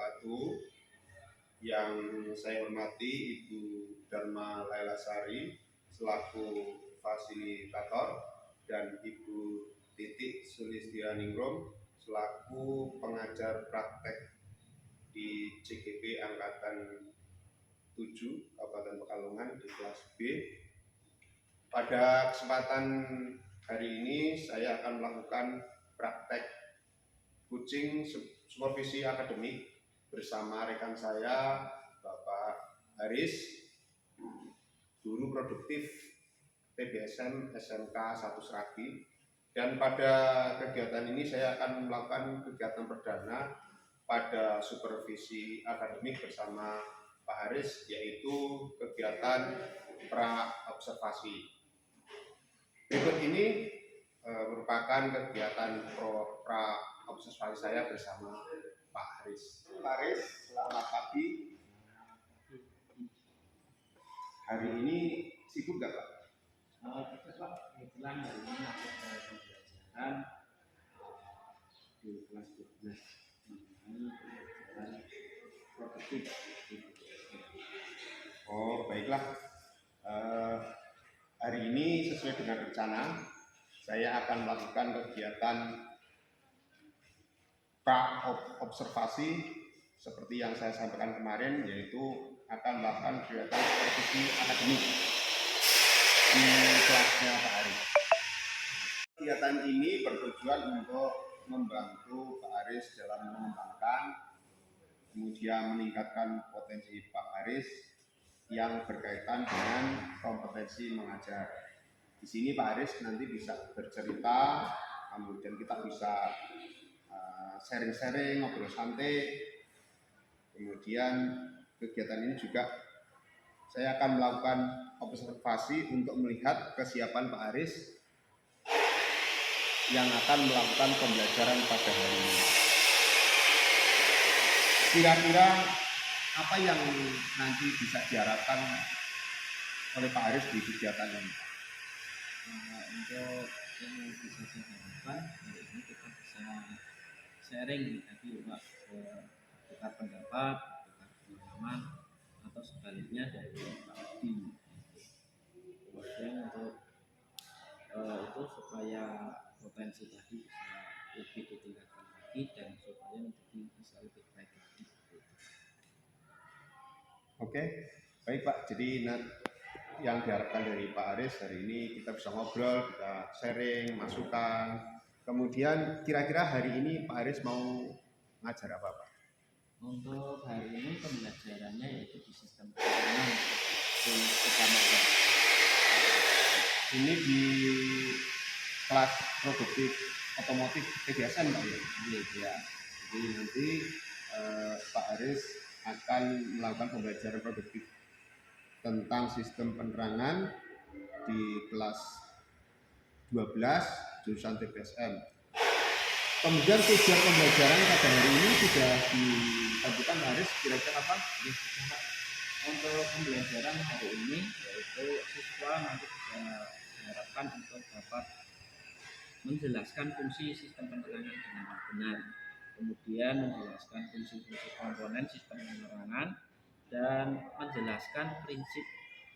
wabarakatuh. Yang saya hormati Ibu Dharma Lailasari selaku fasilitator dan Ibu Titik Sulistianingrum selaku pengajar praktek di CGP Angkatan 7 Kabupaten Pekalongan di kelas B. Pada kesempatan hari ini saya akan melakukan praktek coaching supervisi akademik bersama rekan saya Bapak Haris, guru produktif TBSM SMK 1 Sragi. Dan pada kegiatan ini saya akan melakukan kegiatan perdana pada supervisi akademik bersama Pak Haris, yaitu kegiatan pra-observasi. Berikut ini merupakan kegiatan pra-observasi saya bersama Pak Haris. Pak Haris, selamat pagi. Hari ini sibuk nggak Pak? Pak, kebetulan hari ini aku ada pembelajaran di kelas 12 mengenai pembelajaran produktif. Oh, baiklah. Hari ini sesuai dengan rencana, saya akan melakukan kegiatan pra-observasi seperti yang saya sampaikan kemarin, yaitu akan melakukan kegiatan supervisi akademik di kelasnya Pak Haris. Kegiatan ini bertujuan untuk membantu Pak Haris dalam mengembangkan, kemudian meningkatkan potensi Pak Haris yang berkaitan dengan kompetensi mengajar. Di sini Pak Haris nanti bisa bercerita, kemudian kita bisa sharing-sharing, ngobrol santai. Kemudian kegiatan ini juga saya akan melakukan observasi untuk melihat kesiapan Pak Haris yang akan melakukan pembelajaran pada hari ini. Kira-kira apa yang nanti bisa diharapkan oleh Pak Haris di kegiatan ini? Untuk yang bisa saya harapkan hari ini kita bisa sharing tadi Pak, tukar pendapat, tukar pengalaman atau sebaliknya dari Pak Adi. Kemudian untuk itu supaya potensi tadi bisa lebih ditingkatkan lagi dan supaya menjadi bisa lebih baik lagi. Oke, baik Pak. Jadi yang diharapkan dari Pak Haris hari ini kita bisa ngobrol, kita sharing, masukan. Kemudian kira-kira hari ini Pak Haris mau ngajar apa Pak? Untuk hari ini pembelajarannya yaitu di sistem penerangan di Kecamatan. Ini di kelas produktif otomotif TBSM Pak ya? Iya. Jadi nanti Pak Haris akan melakukan pembelajaran produktif tentang sistem penerangan di kelas 12 jurusan TBSM. Kemudian tujuan pembelajaran pada hari ini sudah ditentukan Pak Haris kira-kira apa? Untuk pembelajaran hari ini yaitu siswa nanti bisa diharapkan untuk dapat menjelaskan fungsi sistem penerangan dengan benar, kemudian menjelaskan fungsi-fungsi komponen sistem penerangan dan menjelaskan prinsip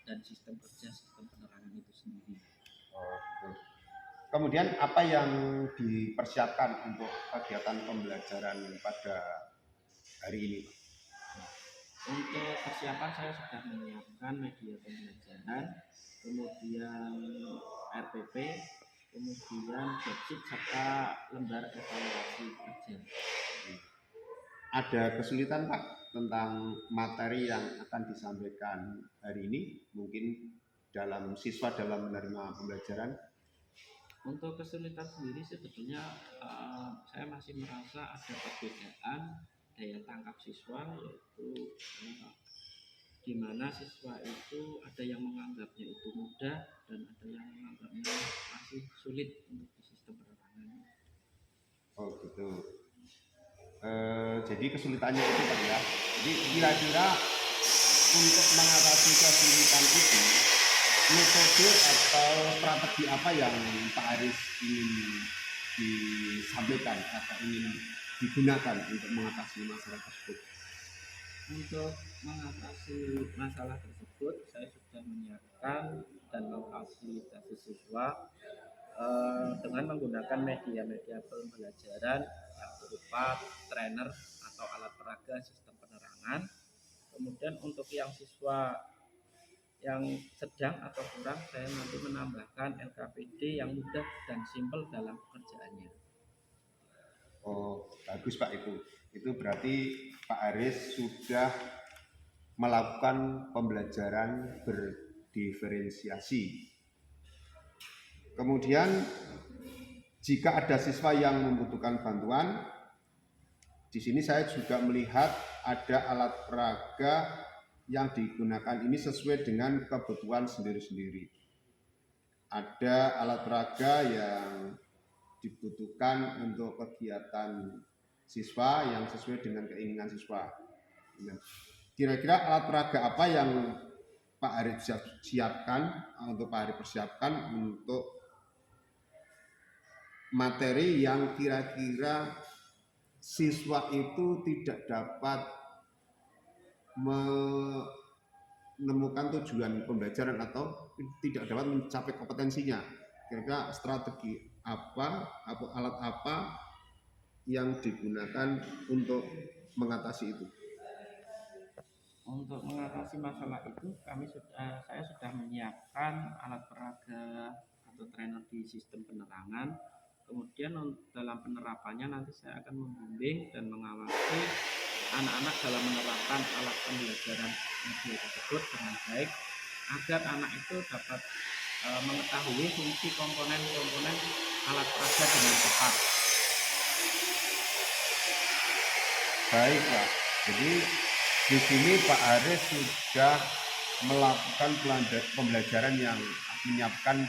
dan sistem kerja sistem penerangan itu sendiri. Kemudian apa yang dipersiapkan untuk kegiatan pembelajaran pada hari ini? Untuk persiapan saya sudah menyiapkan media pembelajaran, kemudian RPP, kemudian worksheet serta lembar evaluasi kerja. Ada kesulitan Pak tentang materi yang akan disampaikan hari ini, mungkin dalam siswa dalam menerima pembelajaran? Untuk kesulitan sendiri sebetulnya saya masih merasa ada perbedaan daya tangkap siswa, yaitu di mana siswa itu ada yang menganggapnya itu mudah dan ada yang menganggapnya masih sulit untuk di sistem penerangan. Oh gitu. Jadi kesulitannya itu Pak ya. Jadi kira-kira untuk mengatasi kesulitan itu, metode atau strategi apa yang Pak Haris ingin disampaikan atau ingin digunakan untuk mengatasi masalah tersebut? Untuk mengatasi masalah tersebut, saya sudah menyiapkan dan memfasilitasi siswa dengan menggunakan media-media pembelajaran yang berupa trainer atau alat peraga sistem penerangan. Kemudian untuk yang siswa yang sedang atau kurang, saya nanti menambahkan LKPD yang mudah dan simpel dalam pekerjaannya. Oh, bagus Pak itu. Itu berarti Pak Aris sudah melakukan pembelajaran berdiferensiasi. Kemudian jika ada siswa yang membutuhkan bantuan, di sini saya juga melihat ada alat peraga yang digunakan ini sesuai dengan kebutuhan sendiri-sendiri. Ada alat peraga yang dibutuhkan untuk kegiatan siswa yang sesuai dengan keinginan siswa. Kira-kira alat peraga apa yang Pak Aris siapkan untuk Pak Aris persiapkan untuk materi yang kira-kira siswa itu tidak dapat menemukan tujuan pembelajaran atau tidak dapat mencapai kompetensinya. Kira-kira strategi apa atau alat apa yang digunakan untuk mengatasi itu? Untuk mengatasi masalah itu, saya sudah menyiapkan alat peraga atau trainer di sistem penerangan. Kemudian dalam penerapannya nanti saya akan membimbing dan mengawasi anak-anak dalam menerapkan alat pembelajaran media tersebut dengan baik, agar anak itu dapat mengetahui fungsi komponen-komponen alat peraga dengan tepat. Baik Pak, jadi di sini Pak Aris sudah melakukan pembelajaran yang menyiapkan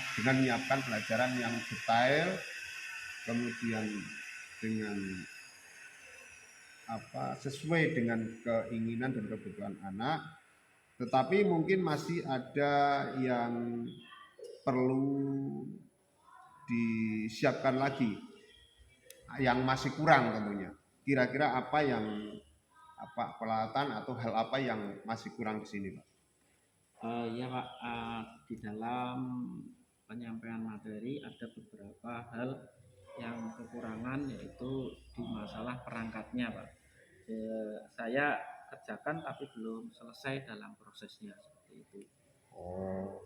pelajaran yang detail, kemudian dengan sesuai dengan keinginan dan kebutuhan anak, tetapi mungkin masih ada yang perlu disiapkan lagi, yang masih kurang tentunya. Kira-kira apa peralatan atau hal apa yang masih kurang di sini, Pak? Ya Pak, di dalam penyampaian materi ada beberapa hal yang kekurangan, yaitu di masalah perangkatnya Pak. Saya kerjakan tapi belum selesai dalam prosesnya, seperti itu. Oh,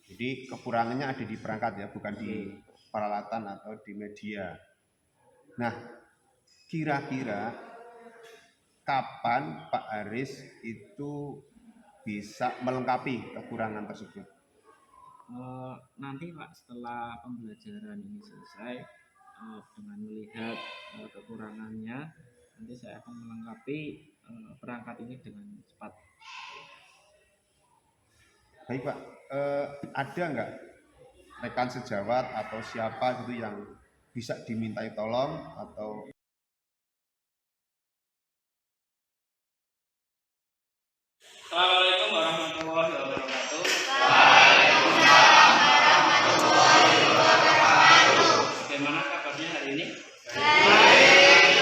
jadi kekurangannya ada di perangkat ya, bukan di peralatan atau di media. Nah, kira-kira kapan Pak Aris itu bisa melengkapi kekurangan tersebut? Nanti Pak, setelah pembelajaran ini selesai, dengan melihat kekurangannya, nanti saya akan melengkapi perangkat ini dengan cepat. Baik Pak, ada nggak rekan sejawat atau siapa gitu yang bisa dimintai tolong atau? Assalamualaikum warahmatullahi wabarakatuh. Waalaikumsalam warahmatullahi wabarakatuh. Bagaimana kabarnya hari ini? Baik.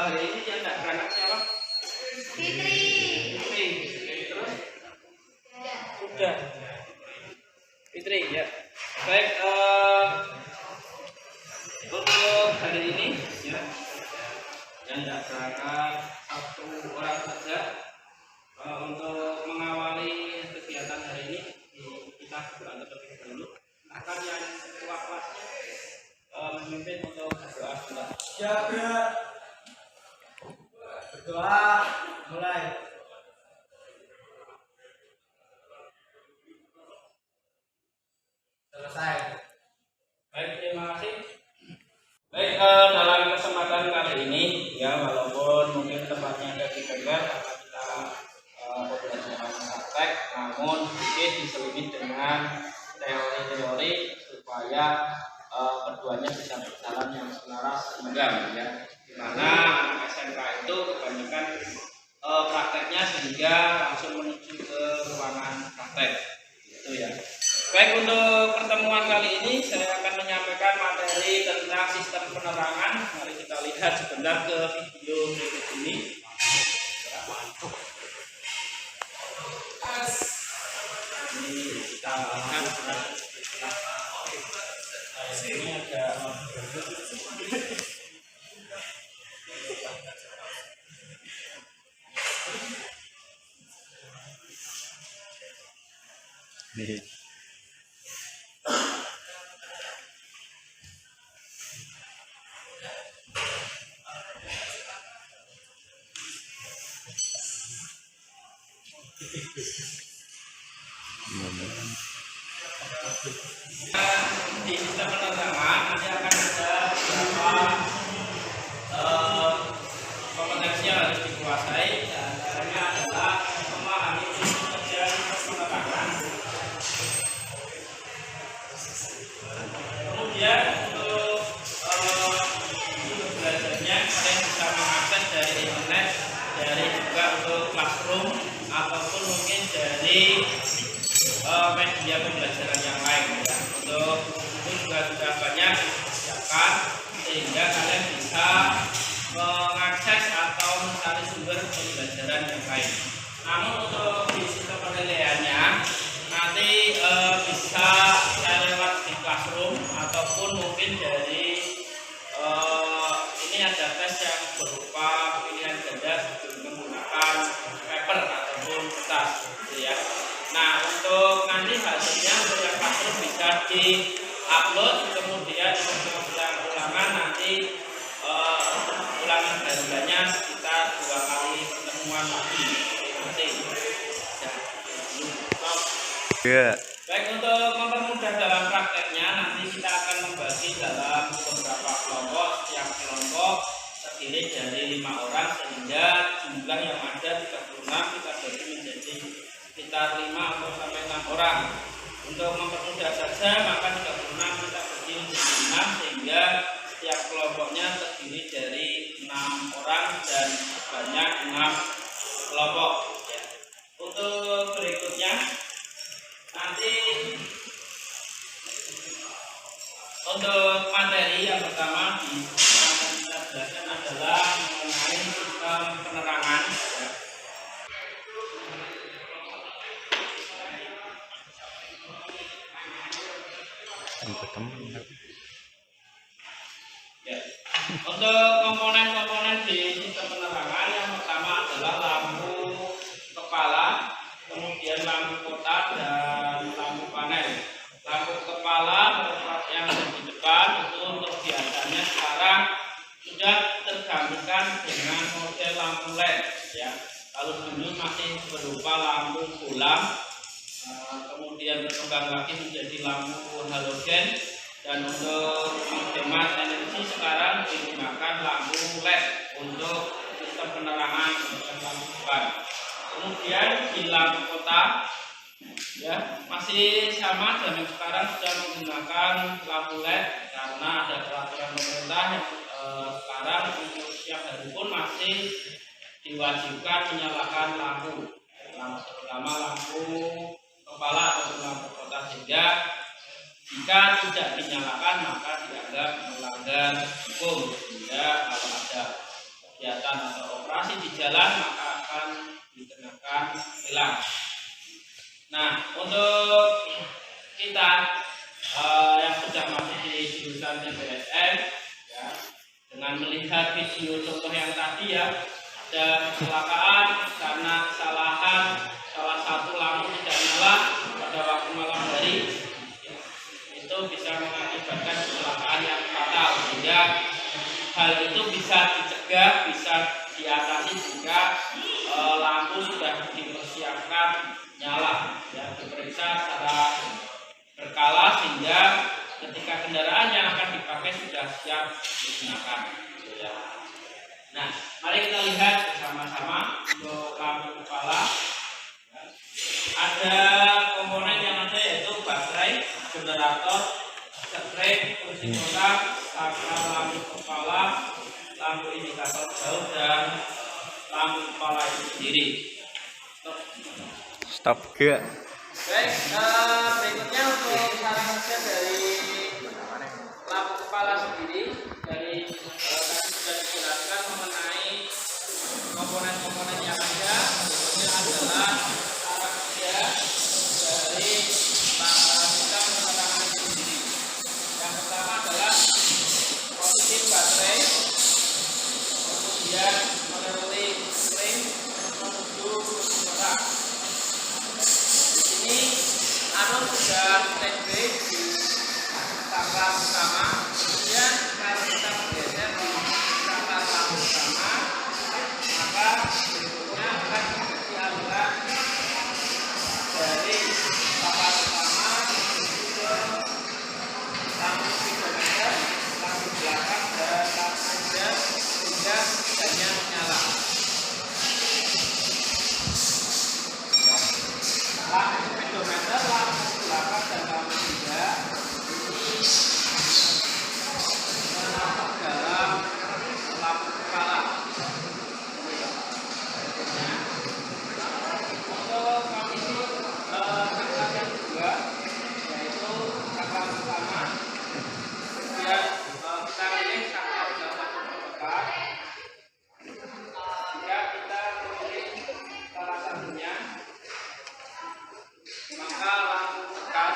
Hari ini yang nggak berangkat siapa? Fitri. Fitri. Terus? Sudah. Fitri ya. Baik. Untuk hari ini ya, yang nggak berangkat satu orang saja. Untuk mengawali kegiatan hari ini, kita berdoa terlebih dahulu. Akan yang ketua kelasnya memimpin untuk berdoa dulu. Berdoa mulai. Selesai. Baik, terima kasih. Baik, dalam kesempatan kali ini ya, walaupun mungkin tempatnya ada di bengkel karena kita pembelajaran praktek, namun sedikit diselingi dengan teori-teori supaya keduanya bisa berjalan yang selaras seimbang ya. Dimana anak SMK itu kebanyakan prakteknya sehingga langsung menuju ke ruangan praktek, itu ya. Baik, untuk pertemuan kali ini saya akan menyampaikan materi tentang sistem penerangan. Mari kita lihat sebentar ke video berikut ini. Ini kita lihat. Ini ada di sistem penerangan nanti akan ada beberapa kompetensi yang harus dikuasai. Dan antaranya adalah memahami prinsip kerja sistem penerangan. Kemudian untuk belajarnya kalian bisa mengakses dari internet, dari juga untuk classroom ataupun mungkin dari media pembelajaran yang lain ya. Untuk itu juga sudah banyak disiapkan sehingga kalian bisa mengakses atau mencari sumber pembelajaran yang lain. Namun untuk di sistem penilaiannya nanti bisa lewat di classroom ataupun mungkin dari ini ada tes yang berupa pilihan ganda sebelum menggunakan paper ataupun kertas gitu ya. Nah, untuk nanti hasilnya untuk yang classroom bisa di-upload, kemudian untuk ulangan nanti ulangan gandanya sekitar 2 kali pertemuan lagi. Baik, untuk mempermudah dalam prakteknya nanti kita akan membagi dalam beberapa kelompok. Setiap kelompok terdiri dari 5 orang sehingga jumlah yang ada 36 kita bagi menjadi sekitar 5 atau sampai 6 orang. Untuk mempermudah saja maka 36 kita bagi menjadi 6 sehingga setiap kelompoknya terdiri dari 6 orang dan banyak 6 kelompok ya. Untuk berikutnya nanti untuk materi yang pertama yang akan kita jelaskan adalah mengenai sistem penerangan ya. Ya. Untuk komponen-komponen di sistem penerangan yang pertama adalah lampu kepala, kemudian lampu kotak dan lampu panel. Lampu kepala yang di depan itu untuk biasanya sekarang sudah tergantikan dengan model lampu LED ya. Kalau dulu masih berupa lampu bolam, kemudian berkembang lagi menjadi lampu halogen, dan untuk menghemat energi sekarang digunakan lampu LED untuk sistem penerangan dan lampu depan. Kemudian di lampu kotak ya masih sama, zaman sekarang sudah menggunakan lampu LED karena ada peraturan pemerintah yang sekarang untuk setiap hari pun masih diwajibkan menyalakan lampu, terutama lampu kepala atau lampu kotak, sehingga jika tidak dinyalakan maka dianggap melanggar hukum, sehingga kalau ada kegiatan atau operasi di jalan maka akan dikenakan tilang. Nah, untuk kita yang sudah masih di jurusan TBSM ya, dengan melihat video contoh yang tadi ya, ada kecelakaan karena kesalahan salah satu lampu tidak nyala pada waktu malam hari, itu bisa mengakibatkan kecelakaan yang fatal, sehingga hal itu bisa dicegah, bisa diatasi jika lampu sudah dipersiapkan nyala ya, diperiksa secara berkala sehingga ketika kendaraan yang akan dipakai sudah siap digunakan ya. Nah, mari kita lihat bersama-sama untuk lampu kepala. Ada komponen yang ada yaitu baterai, generator, setrek, kursi kotak, saklar lampu kepala, lampu indikator jauh, dan lampu kepala itu sendiri. Stop ke. Baik, berikutnya untuk step B di saklar utama. Kemudian kalau kita bergeser di saklar lampu utama, maka berikutnya akan terjadi aliran dari saklar utama menuju ke lampu speedometer, lampu belakang dan lampu hijau sehingga tidaknya menyala. Lampu speedometer, lampu belakang dan lampu hijau ini termasuk dalam lampu kepala. Untuk kondisi saklar yang kedua, yaitu saklar utama. Kemudian kita pilih saklar jauh terdekat. Jika kita memilih salah satunya, maka lampu tekan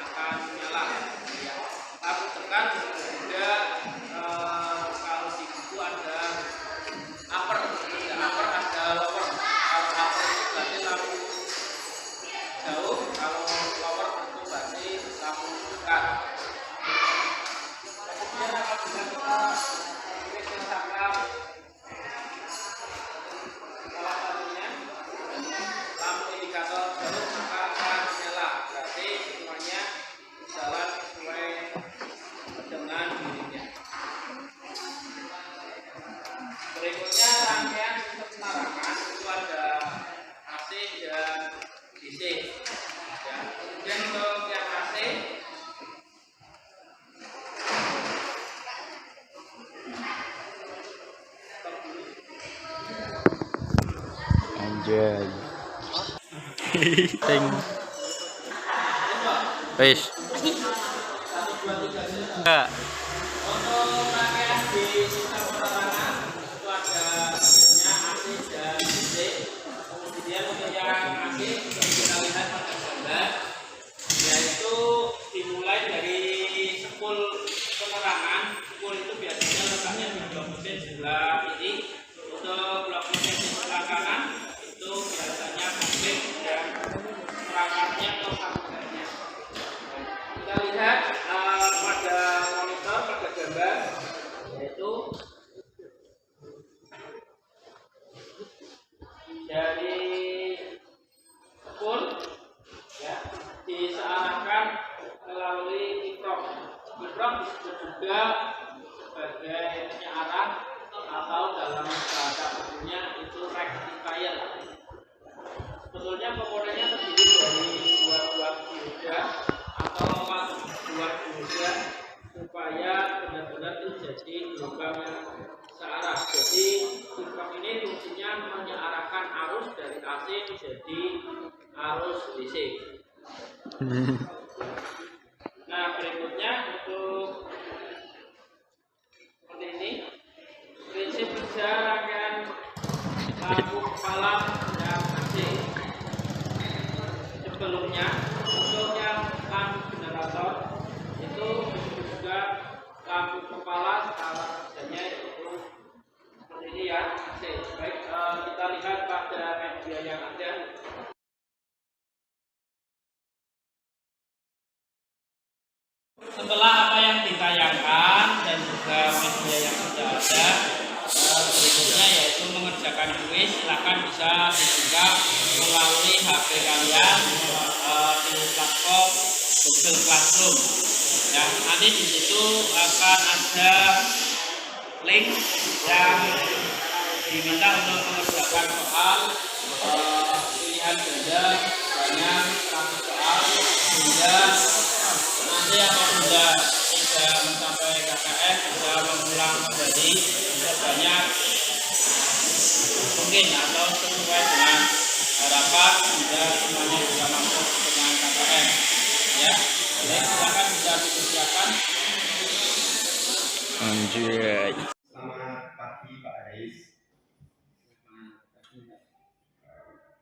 akan menyala. Ya. Lampu tekan juga kalau di buku ada upper, ada upper, ada lower. Kalau upper itu berarti lampu jauh, kalau lower itu berarti lampu dekat. Kemudian apabila kita memilih saklar salah satunya lampu indikator jauh maka akan menyala, berarti semuanya jalan sesuai dengan dirinya. Berikutnya rangkaian sistem penerangan itu ada AC dan DC. Ya. Kemudian untuk yang AC Anjay. Ting. Wis. Enggak. untuk rangkaian di sistem penerangan itu ada adanya AC dan DC. Kemudian untuk yang AC kita lihat pada gambar, yaitu dimulai dari spool penerangan. Spool itu biasanya letaknya di blok mesin sebelah kiri. Untuk blok mesin di sebelah kanan itu biasanya konflik dan perangkatnya atau kabelnya. Kita lihat pada monitor, pada gambar, yaitu dari spool ya disearahkan melalui kiprok. Kiprok disebut juga sebagai penyearah atau dalam bahasa umumnya itu rectifier. Sebetulnya komponennya terdiri dari dua buah dioda atau 4 buah dioda supaya benar-benar itu jadi gelombang searah. Jadi kiprok ini fungsinya menyearahkan arus dari AC menjadi arus DC. Nah, berikutnya untuk seperti ini prinsip kerja rangkaian lampu kepala dan AC. Sebelumnya untuk yang lampu generator itu juga lampu kepala skala kerjanya itu seperti ini ya, AC. Baik, kita lihat pada media yang ada. Setelah apa yang ditayangkan dan juga media yang sudah ada, berikutnya yaitu mengerjakan kuis. Silakan bisa dibuka melalui HP kalian di platform Google Classroom. Ya, nanti di situ akan ada link yang diminta untuk mengerjakan soal pilihan ganda banyak 100 soal hingga nanti apabila tidak mencapai KKN bisa mengulang kembali sebanyak mungkin atau sesuai dengan harapan hingga semuanya bisa masuk dengan KKN. Ya, baik, silakan bisa dipersiapkan. Anjay. Selamat pagi Pak Aris.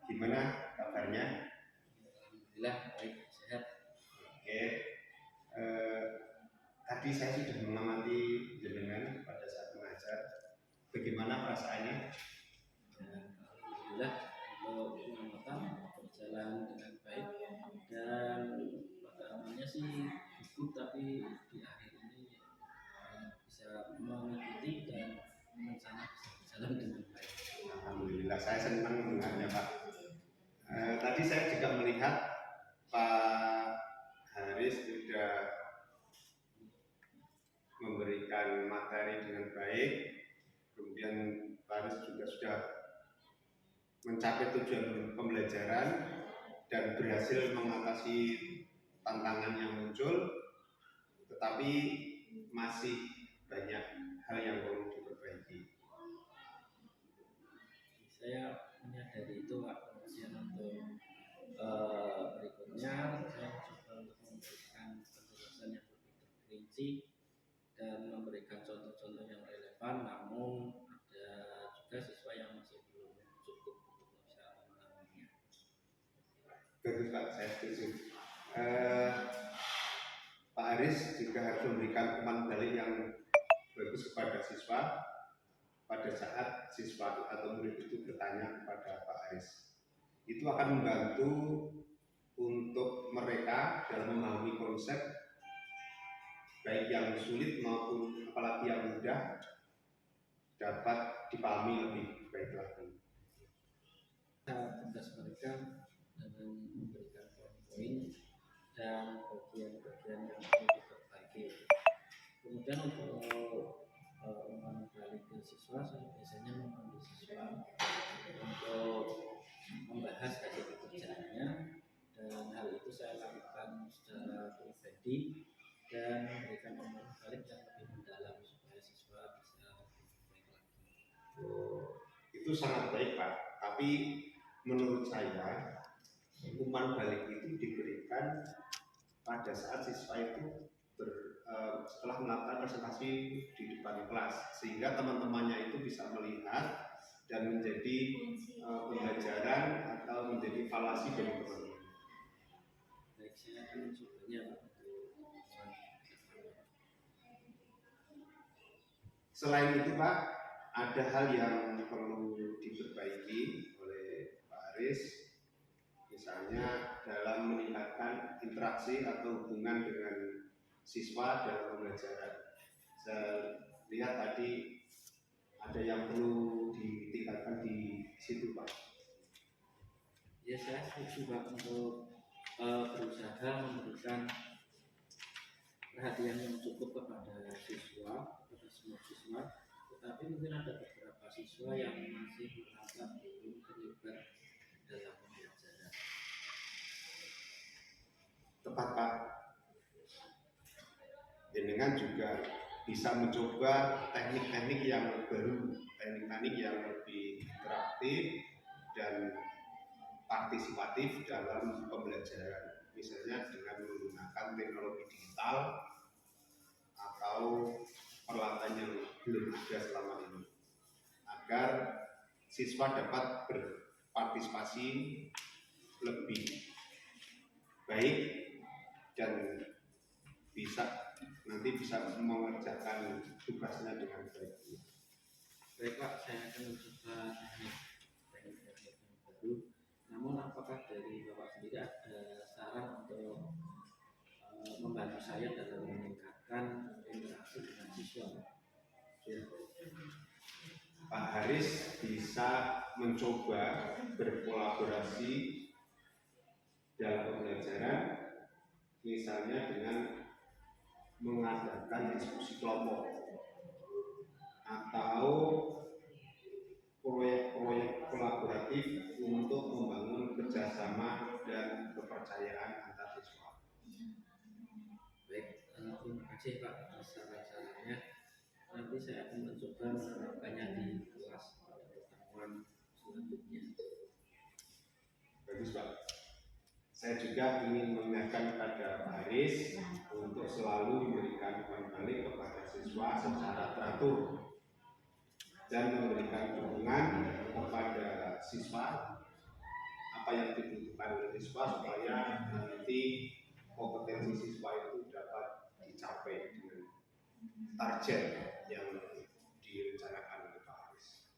Gimana kabarnya? Alhamdulillah baik, sehat. Oke. Tadi saya sudah mengamati jenengan pada saat mengajar. Bagaimana perasaannya? Alhamdulillah untuk pengamatan berjalan dengan baik dan pada sih ikut, tapi di akhir ini bisa mengikuti dan rencana bisa berjalan dengan baik. Alhamdulillah, saya senang mendengarnya Pak. Tadi saya juga melihat Pak Haris sudah memberikan materi dengan baik, kemudian Pak Haris juga sudah mencapai tujuan pembelajaran dan berhasil mengatasi tantangan yang muncul, tetapi masih banyak hal yang perlu diperbaiki. Saya menyadari itu Pak. Kemudian untuk berikutnya saya coba untuk memberikan penjelasan yang lebih terperinci dan memberikan contoh-contoh yang relevan, namun ada juga siswa yang masih belum cukup untuk bisa memahaminya. Bagus Pak, saya setuju. Pak Haris juga harus memberikan umpan balik yang bagus kepada siswa pada saat siswa atau murid itu bertanya kepada Pak Haris. Itu akan membantu untuk mereka dalam memahami konsep baik yang sulit maupun apalagi yang mudah dapat dipahami lebih baik lagi. Tugas mereka dengan memberikan poin-poin dan bagian-bagian yang perlu diperbaiki. Kemudian untuk umpan balik ke siswa, saya biasanya memanggil siswa untuk membahas hasil pekerjaannya, dan hal itu saya lakukan secara pribadi dan memberikan umpan balik yang lebih mendalam supaya siswa bisa lebih baik lagi. Itu sangat baik Pak, tapi menurut saya umpan balik itu diberikan pada saat siswa itu setelah melakukan presentasi di depan kelas, sehingga teman-temannya itu bisa melihat dan menjadi pembelajaran atau menjadi evaluasi bagi teman-teman. Baik, saya akan mencobanya Pak. Selain itu Pak, ada hal yang perlu diperbaiki oleh Pak Haris, misalnya dalam meningkatkan interaksi atau hubungan dengan siswa dalam pembelajaran. Saya lihat tadi ada yang perlu ditingkatkan di situ Pak. Ya, saya setuju Pak untuk berusaha memberikan perhatian yang cukup kepada siswa, kepada semua siswa, tetapi mungkin ada beberapa siswa yang masih merasa belum terlibat dalam pembelajaran. Tepat Pak. Jenengan juga bisa mencoba teknik-teknik yang baru, teknik-teknik yang lebih interaktif dan partisipatif dalam pembelajaran, misalnya dengan menggunakan teknologi digital atau peralatan yang belum ada selama ini, agar siswa dapat berpartisipasi lebih baik dan nanti bisa mengerjakan tugasnya dengan baik. Baik Pak, saya akan mencoba teknik-teknik yang baru. Namun apakah dari Bapak sendiri ada saran untuk membantu saya dalam meningkatkan interaksi dengan siswa? Pak Haris bisa mencoba berkolaborasi dalam pembelajaran, misalnya dengan mengadakan diskusi kelompok atau proyek-proyek kolaboratif untuk membangun kerjasama dan kepercayaan antar siswa. Baik, terima kasih Pak atas saran-sarannya. Nanti saya akan mencoba menerapkannya di kelas pada pertemuan selanjutnya. Bagus Pak. Saya juga ingin mengingatkan kepada Pak Haris untuk selalu memberikan umpan balik kepada siswa secara teratur dan memberikan dukungan kepada siswa apa yang dibutuhkan oleh siswa supaya nanti kompetensi siswa itu dapat dicapai dengan target yang direncanakan oleh Pak Haris.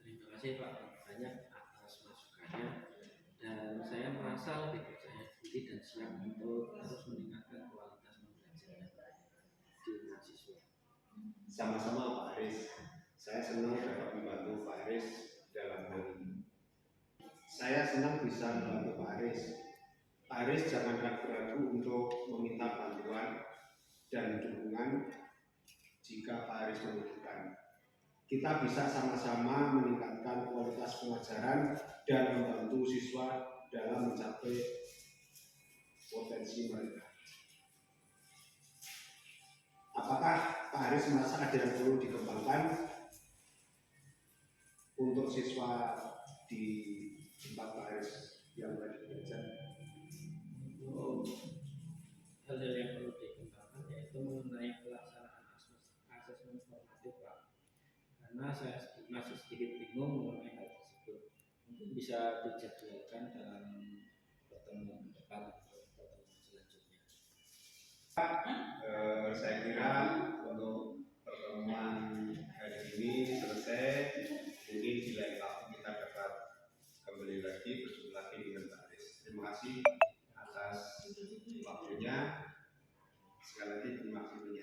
Terima kasih Pak banyak atas masukannya, dan saya merasa lebih percaya diri dan siap untuk terus meningkatkan Sama-sama Pak Aris. Saya senang dapat membantu Pak Aris dalam hal ini. Saya senang bisa membantu Pak Aris. Pak Aris jangan ragu-ragu untuk meminta bantuan dan dukungan jika Pak Aris membutuhkan. Kita bisa sama-sama meningkatkan kualitas pengajaran dan membantu siswa dalam mencapai potensi mereka. Apakah Pak Aris merasa ada yang perlu dikembangkan untuk siswa di tempat Pak Aris yang tadi belajar? Untuk hal-hal yang perlu dikembangkan yaitu mengenai pelaksanaan asesmen formatif, Pak. Karena saya masih sedikit bingung mengenai hal tersebut. Mungkin bisa dijadwalkan dalam pertemuan depan atau pertemuan selanjutnya. Saya kira untuk pertemuan hari ini selesai. Mungkin di lain waktu kita dapat kembali lagi berjumpa lagi dengan Pak Aris. Terima kasih atas waktunya. Sekali lagi terima kasih.